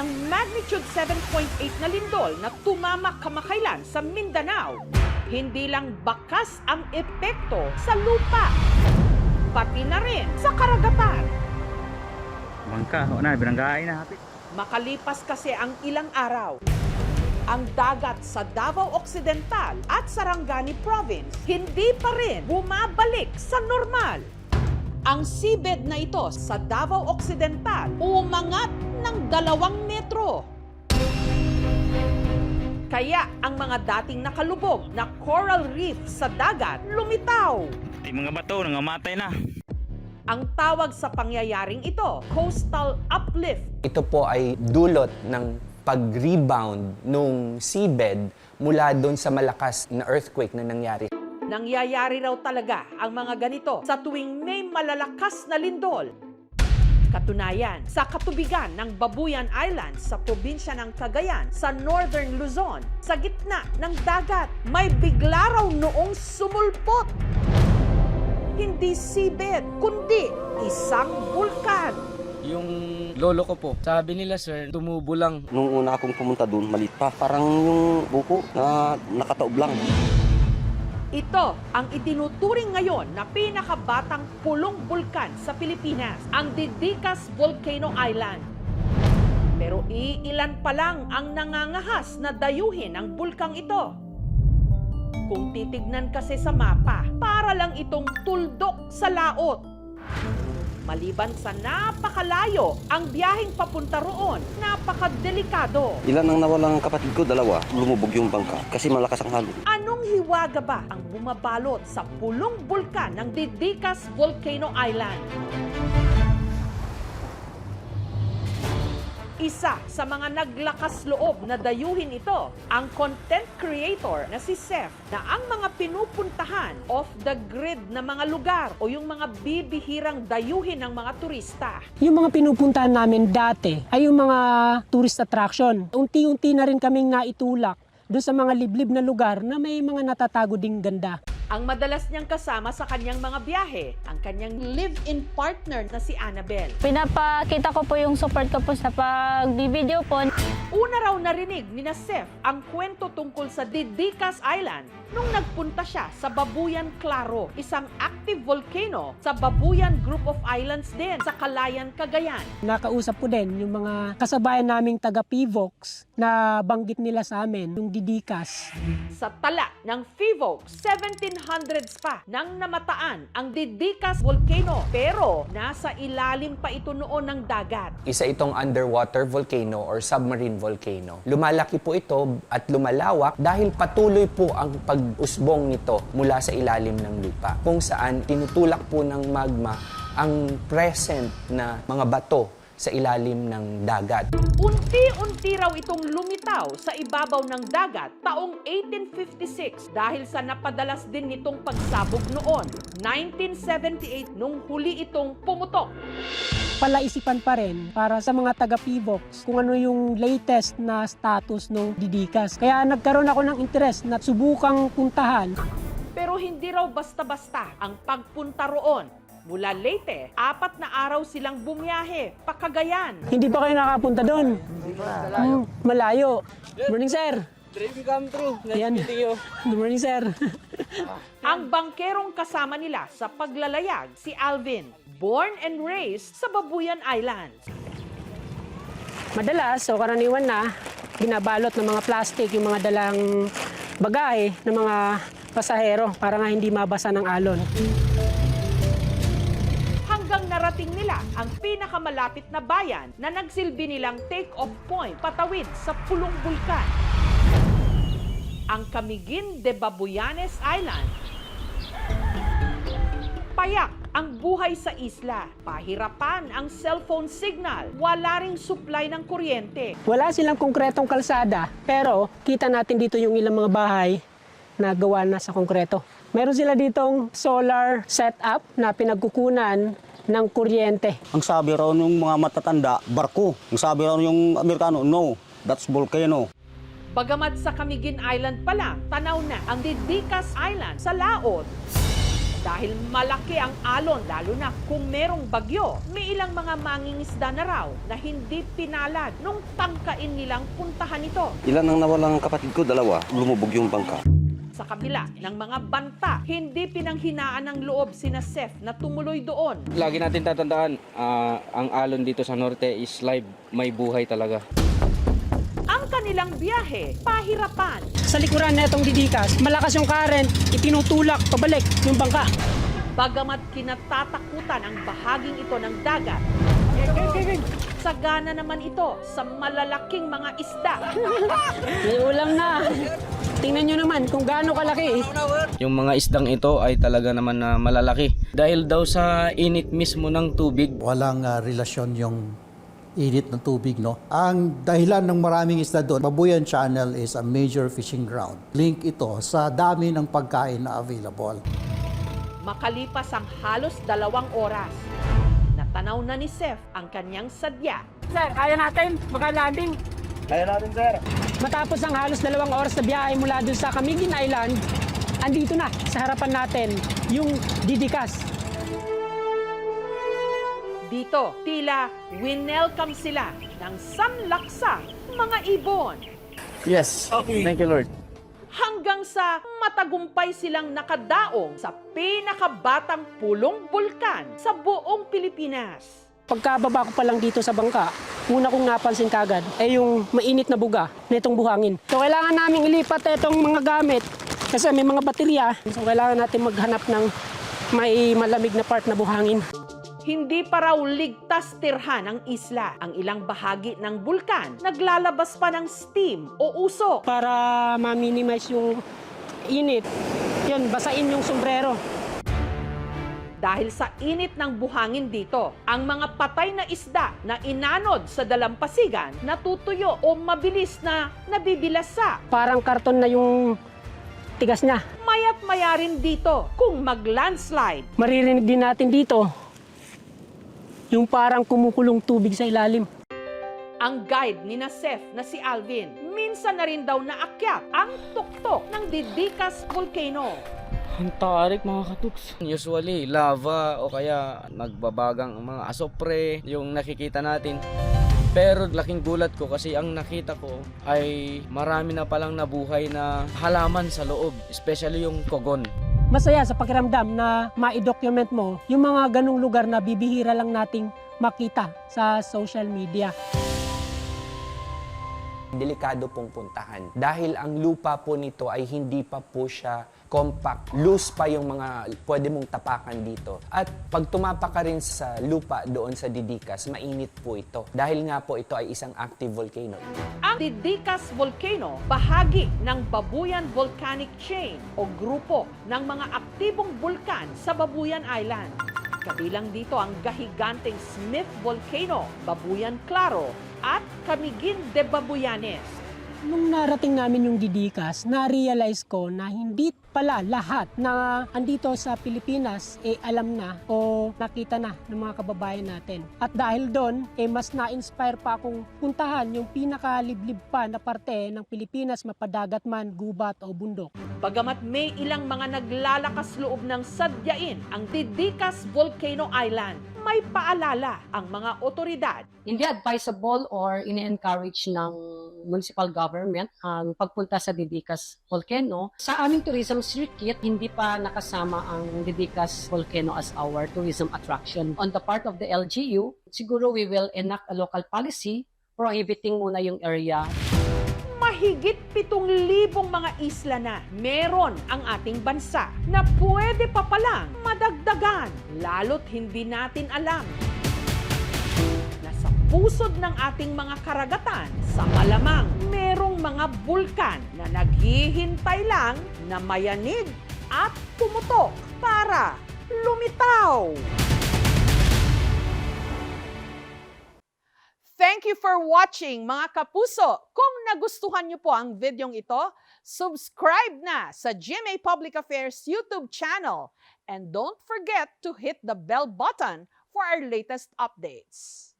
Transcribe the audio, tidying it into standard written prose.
ng magnitude 7.8 na lindol na tumamak kamakailan sa Mindanao, hindi lang bakas ang epekto sa lupa, pati na rin sa karagatan. Bangka, na, binanggain na hapit. Makalipas kasi ang ilang araw, ang dagat sa Davao Occidental at Sarangani Province hindi pa rin bumabalik sa normal. Ang seabed na ito sa Davao Occidental umangat ng 2 metro. Kaya ang mga dating nakalubog na coral reef sa dagat lumitaw. Yung mga bato, nangamatay na. Ang tawag sa pangyayaring ito, coastal uplift. Ito po ay dulot ng pag-rebound nung seabed mula doon sa malakas na earthquake na nangyari. Nangyayari raw talaga ang mga ganito sa tuwing may malalakas na lindol. Katunayan, sa katubigan ng Babuyan Island sa probinsya ng Cagayan sa Northern Luzon, sa gitna ng dagat, may bigla raw noong sumulpot. Hindi seabed, kundi isang bulkan. Yung lolo ko po, sabi nila sir, tumubo lang. Nung una akong pumunta doon, maliit pa. Parang yung buko na nakataob lang. Ito ang itinuturing ngayon na pinakabatang pulong bulkan sa Pilipinas, ang Didicas Volcano Island. Pero iilan pa lang ang nangangahas na dayuhin ang bulkang ito. Kung titignan kasi sa mapa, para lang itong tuldok sa laot. Maliban sa napakalayo, ang biyaheng papunta roon, napakadelikado. Ilan ang nawalang kapatid ko? 2. Lumubog yung bangka kasi malakas ang halo. Anong hiwaga ba ang bumabalot sa pulong bulkan ng Didicas Volcano Island? Isa sa mga naglakas loob na dayuhin ito, ang content creator na si Seth, na ang mga pinupuntahan off the grid na mga lugar o yung mga bibihirang dayuhin ng mga turista. Yung mga pinupuntahan namin dati ay yung mga tourist attraction. Unti-unti na rin kaming naitulak doon sa mga liblib na lugar na may mga natatago ding ganda. Ang madalas niyang kasama sa kanyang mga biyahe, ang kanyang live-in partner na si Annabel. Pinapakita ko po yung support ko po sa pag-video po. Una raw narinig ni na Seth ang kwento tungkol sa Didicas Island nung nagpunta siya sa Babuyan Claro, isang active volcano sa Babuyan Group of Islands din sa Calayan, Cagayan. Nakausap ko din yung mga kasabayan naming taga-PIVOX na banggit nila sa amin, yung Didicas. Sa tala ng FIVOX, 1700s pa nang namataan ang Didicas Volcano, pero nasa ilalim pa ito noon ng dagat. Isa itong underwater volcano or submarine volcano. Lumalaki po ito at lumalawak dahil patuloy po ang pag-usbong nito mula sa ilalim ng lupa, kung saan tinutulak po ng magma ang present na mga bato sa ilalim ng dagat. Unti-unti raw itong lumitaw sa ibabaw ng dagat taong 1856 dahil sa napadalas din nitong pagsabog noon, 1978 nung huli itong pumutok. Palaisipan pa rin para sa mga taga-PIVOX kung ano yung latest na status ng Didicas. Kaya nagkaroon ako ng interest na subukang puntahan. Pero hindi raw basta-basta ang pagpunta roon. Mula Leyte, 4 na araw silang bumiyahe pa Cagayan. Hindi pa kayo nakapunta doon? Hindi pa. Malayo. Good morning, sir. Dream come true. Yan. Good morning, sir. Ang bangkerong kasama nila sa paglalayag, si Alvin, born and raised sa Babuyan Islands. Madalas, o karaniwan na, binabalot ng mga plastic, yung mga dalang bagahe ng mga pasahero para nga hindi mabasa ng alon. Hanggang narating nila ang pinakamalapit na bayan na nagsilbi nilang take-off point patawid sa pulong bulkan. Ang Camiguin de Babuyanes Island. Payak ang buhay sa isla. Pahirapan ang cellphone signal. Wala ring supply ng kuryente. Wala silang konkretong kalsada, pero kita natin dito yung ilang mga bahay na gawa na sa konkreto. Meron sila ditong solar setup na pinagkukunan ng kuryente. Ang sabi raw ng mga matatanda, barko. Ang sabi raw yung Amerikano, no, that's volcano. Bagamat sa Camiguin Island pa lang, tanaw na ang Didicas Island sa laot. Dahil malaki ang alon, lalo na kung merong bagyo, may ilang mga mangingisda na raw na hindi pinalad nung tangkain nilang puntahan ito. Ilan ang nawalang kapatid ko? 2. Lumubog yung bangka. Sa kabila ng mga banta, hindi pinanghinaan ng loob sina Seth na tumuloy doon. Lagi natin tatandaan, ang alon dito sa norte is live, may buhay talaga. Ang kanilang biyahe, pahirapan. Sa likuran na itong didikas, malakas yung current, itinutulak pabalik yung bangka. Bagamat kinatatakutan ang bahaging ito ng dagat, sagana naman ito sa malalaking mga isda. May ulam na. Tingnan nyo naman kung gaano kalaki. Yung mga isdang ito ay talaga naman na malalaki. Dahil daw sa init mismo ng tubig, Walang relasyon yung init ng tubig, no? Ang dahilan ng maraming isda doon, Babuyan Channel is a major fishing ground. Link ito sa dami ng pagkain na available. Makalipas ang halos 2 oras, natanaw na ni Seth ang kanyang sadya. Sir, kaya natin makalanding. Kaya natin, sir. Matapos ang halos 2 oras na biyahe mula dun sa Camiguin Island, andito na sa harapan natin yung didikas. Dito, tila winelcome sila ng sanlaksang mga ibon. Yes. Thank you, Lord. Hanggang sa matagumpay silang nakadaong sa pinakabatang pulong bulkan sa buong Pilipinas. Pagkababa ko pa lang dito sa bangka, una kong napansin kagad ay yung mainit na buga nitong buhangin. So kailangan naming ilipat itong mga gamit kasi may mga baterya. So kailangan natin maghanap ng may malamig na part na buhangin. Hindi pa raw ligtas tirhan ang isla. Ang ilang bahagi ng bulkan naglalabas pa ng steam o usok. Para ma-minimize yung init, yun, basain yung sombrero. Dahil sa init ng buhangin dito, ang mga patay na isda na inanod sa dalampasigan natutuyo o mabilis na nabibilasa. Parang karton na yung tigas niya. Maya't maya rin dito kung mag-landslide. Maririnig din natin dito yung parang kumukulong tubig sa ilalim. Ang guide ni Seth na si Alvin, minsan na rin daw naakyat ang tuktok ng Didikas Volcano. ang tarik mga katuks. Usually, lava o kaya nagbabagang mga asopre yung nakikita natin. Pero laking gulat ko kasi ang nakita ko ay marami na palang nabuhay na halaman sa loob, especially yung kogon. Masaya sa pakiramdam na ma-document mo yung mga ganung lugar na bibihira lang nating makita sa social media. Delikado pong puntahan dahil ang lupa po nito ay hindi pa po siya compact. Loose pa yung mga pwede mong tapakan dito. At pag tumapak ka rin sa lupa doon sa Didikas, mainit po ito. Dahil nga po ito ay isang active volcano. Ang Didikas Volcano, bahagi ng Babuyan Volcanic Chain o grupo ng mga aktibong bulkan sa Babuyan Island. Kabilang dito ang gahiganteng Smith Volcano, Babuyan Claro, at Camiguin de Babuyanes. Nung narating namin yung Didikas, na-realize ko na hindi pala lahat na andito sa Pilipinas alam na o nakita na ng mga kababayan natin. At dahil doon, mas na-inspire pa akong puntahan yung pinakaliblib pa na parte ng Pilipinas, mapadagat man, gubat o bundok. Bagamat may ilang mga naglalakas loob ng sadyain ang Didikas Volcano Island, may paalala ang mga otoridad. Hindi advisable or in-encourage ng municipal government ang pagpunta sa Didikas Volcano. Sa aming tourism circuit, hindi pa nakasama ang Didikas Volcano as our tourism attraction. On the part of the LGU, siguro we will enact a local policy prohibiting muna yung area. Mahigit 7,000 mga isla na meron ang ating bansa na pwede pa palang madagdagan, lalo't hindi natin alam. Nasa pusod ng ating mga karagatan, sa malamang merong mga bulkan na naghihintay lang na mayanig at pumutok para lumitaw. Thank you for watching, mga kapuso. Kung nagustuhan niyo po ang videong ito, subscribe na sa GMA Public Affairs YouTube channel. And don't forget to hit the bell button for our latest updates.